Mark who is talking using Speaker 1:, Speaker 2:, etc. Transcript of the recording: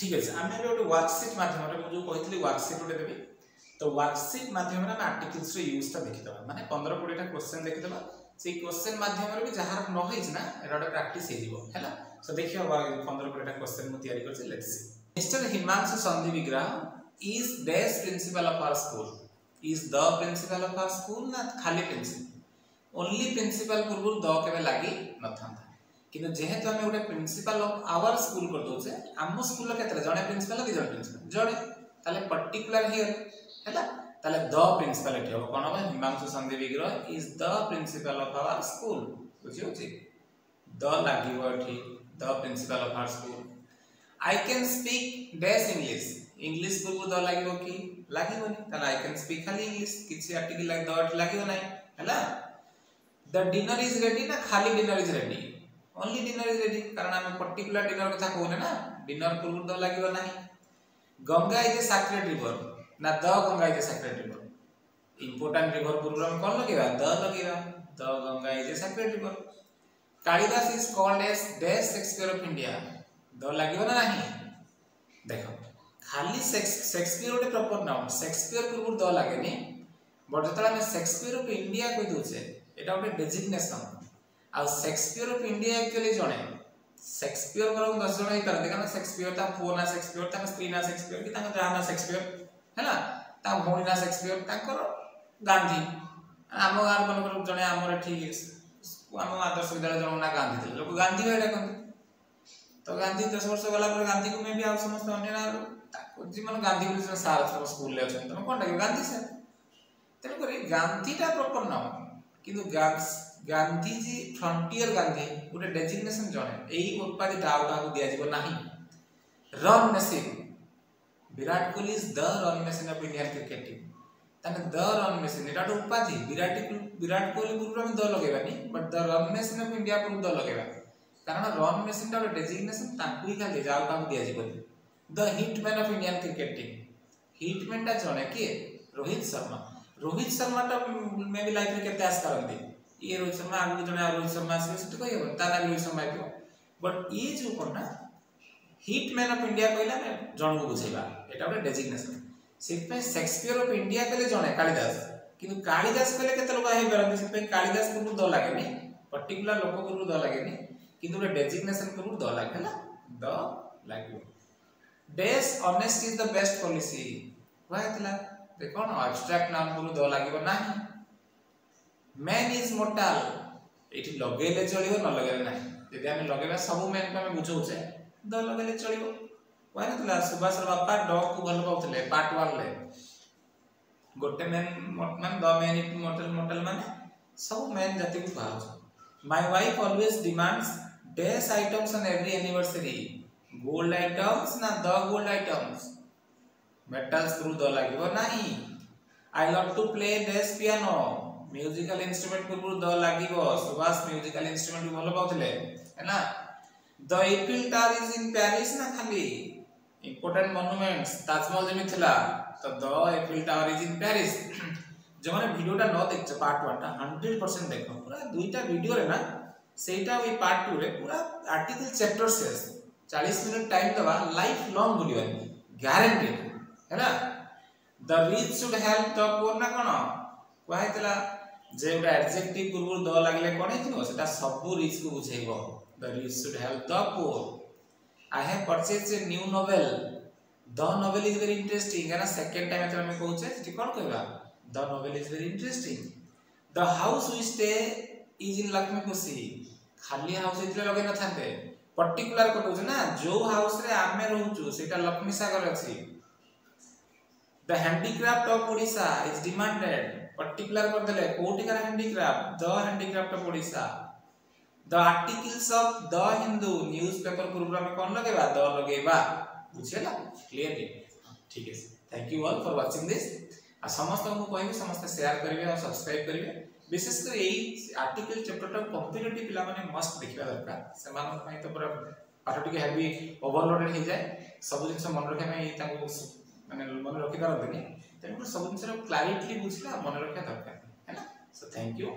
Speaker 1: ठीक है आम गोटे वर्कसीट माध्यम जो कही वर्कसीट गोटे देवी तो वर्कसीट माध्यम आर्टिकल्स यूज देखीद माने 15-20 क्वेश्चन देखीद से क्वेश्चन माध्यम भी जहाँ न होना गोटे प्राक्ट है सो देखिए 15-20 क्वेश्चन मुझे तैयारी कर लेट्स सी मिस्टर हिमांशु संधि विग्रह is dash principal of our school is the principal of our school ना खाली प्रिंसिपल ओनली प्रिंसिपल पूर्व द केबे लागि न था किंतु जेहेतु आम गोटे प्रिंसिपल ऑफ आवर स्कूल कर दोचे आम स्कूल केतरे जणे प्रिंसिपल कि जणे प्रिंसिपल जणे ताले पर्टिकुलर हियर हैला ताले द प्रिंसिपल एठी हो कोन हो हिमांशु संधि विग्रह is the principal of our school बुझी होची द लागिवो एठी the principal of our school I can speak dash English English पूर्व द लागिवो कि लागिवोनी ताले आई कैन स्पीक खाली इंग्लिश किछि आर्टिकल लाग द एठी लागिवो नै हैला द डिनर इज रेडी ना खाली dinner is ready only dinner is ready कारण आम पर्टिकुलर डिनर कथा कहूने ना डिनर पूर्व द लागिवो नाही Ganga is a sacred river ना the Ganga is a sacred river important river पूर्व हम कोन लगेगा the Ganga is a sacred river Kalidas is called as dash Shakespeare of India द लागिवो ना नाही देखो खाली शेक्सपियर गोटे प्रॉपर नाउन शेक्सपियर पूर्व द लागेनी बट जतरा हम शेक्सपियर ऑफ इंडिया कहि दोचे एटा गोटे डेजिग्नेशन आ शेक्सपियर ऑफ इंडिया एक्चुअली जणे शेक्सपियर पर 10 जण ही करते कारण शेक्सपियर ता पुओ ना शेक्सपियर ता स्त्री ना शेक्सपियर कि ता जाना शेक्सपियर हैला ता भौणी ना शेक्सपियर ताकर गांधी आम गार मन जणे हमर ठीक आम आदर्श विद्यालय जण ना गांधी थे लोक गांधी भाई डाकंती तो गांधी 10 वर्ष गला पर गांधी को मैं भी आ समस्त अन्य ना ताको जीवन गांधी को सार स्कूल ले अछन तुम कोन गांधी सर तेन करी गांधी ता प्रॉपर नाउन किंतु गांधी जी फ्रंटियर गांधी गोटे डेजिग्नेशन जणे एही उपाधि आउ काहू दिया जीव नाही run machine Virat Kohli is the run machine of Indian cricket team तने द रन मशीन एटा तो उपाधि विराट कोहली पूर्व में द लगेबानी but the run machine of India पूर्व द लगेबा कारण रन मशीन ता डेजिग्नेशन ताकू ही खाली जाउ काहू दिया जीव the hitman of Indian cricket team hitman ता जणे के रोहित शर्मा ता मे भी लाइफ में केते आस करंती ये रोहित शर्मा आगु जने रोहित शर्मा से कहि हो ता ना रोहित शर्मा थियो बट ये जो कोना हिटमैन ऑफ इंडिया कहला मैं जण को बुझेबा एटा ଗୋଟେ डेजिग्नेशन सिर्फ पे शेक्सपियर ऑफ इंडिया कहले जणे कालिदास किंतु कालिदास कहले केते लोक हे बरंती सिर्फ पे कालिदास को द लागेनी पर्टिकुलर लोक को द लागेनी किंतु ଗୋଟେ डेजिग्नेशन को द लागे ना द लागियो dash honest is the best policy कहतला देखो ना एब्स्ट्रैक्ट नाम को द लागिबो नाही मैन इज मोर्टल एठी लगेले चलिबो न लगेले नाही यदि हम लगेबा सब मैन को हम बुझौछे द लगेले चलिबो कहनतला सुभाष बापा डॉग को भल पाउतले पार्ट 1 ले गोटे man the man is mortal माने सब मैन जाति को कहाउ my wife always demands dash items on every anniversary gold items ना the gold items metals through the लागिबो नाही I love to play dash piano musical instrument पूर्व the लागिबो सुभाष म्यूजिकल इंस्ट्रूमेंट भलो पाउतले है ना the Eiffel tower is in Paris ना खाली इंपोर्टेंट मॉन्यूमेंट्स ताजमहल जेमि थिला तो the Eiffel tower is in Paris जो माने वीडियोटा न देखछ पार्ट 1 टा 100% देखो पूरा दुईटा वीडियो रे ना सेटा ओई पार्ट 2 रे पूरा आर्टिकल चैप्टर शेष 40 मिनट टाइम दवा लाइफ लॉन्ग बुलियो गारंटेड है ना the rich should help the poor ना कोन कहैतला जे उटा एडजेक्टिव पूर्व द लागले कोन हिजो सेटा सब रिच को बुझेइबो the rich should help the poor I have purchased a new novel the novel is very interesting है ना सेकंड टाइम एथरा में कहूचे सेठी कोन कहबा the novel is very interesting the house we stay is in Lakshmi कुसी खाली हाउस इतले लगे न थाते पर्टिकुलर को कहूचे ना जो हाउस रे आमे रहउचू सेटा लक्ष्मी सागर अछि the handicraft of Odisha is demanded particular कर देले कोटिकार handicraft the handicraft of Odisha the articles of the Hindu newspaper पूर्व में कोन लगेबा द लगेबा बुझियला क्लियरली ठीक है thank you all for watching this आ समस्त को कहबी समस्त शेयर करिवे और सब्सक्राइब करिवे विशेष कर एई आर्टिकल चैप्टर टा कॉम्पिटिटिव पिला माने मस्ट देखिबा दरकार समान पई तो पूरा पाठ टिके हेवी ओवरलोडेड हो जाए सब जिंस मन रखे में ताको माने मन रखि पारंतनी तेन सब जिंस क्लैरिटी बुझला मन रखा दरकार है ना सो थैंक यू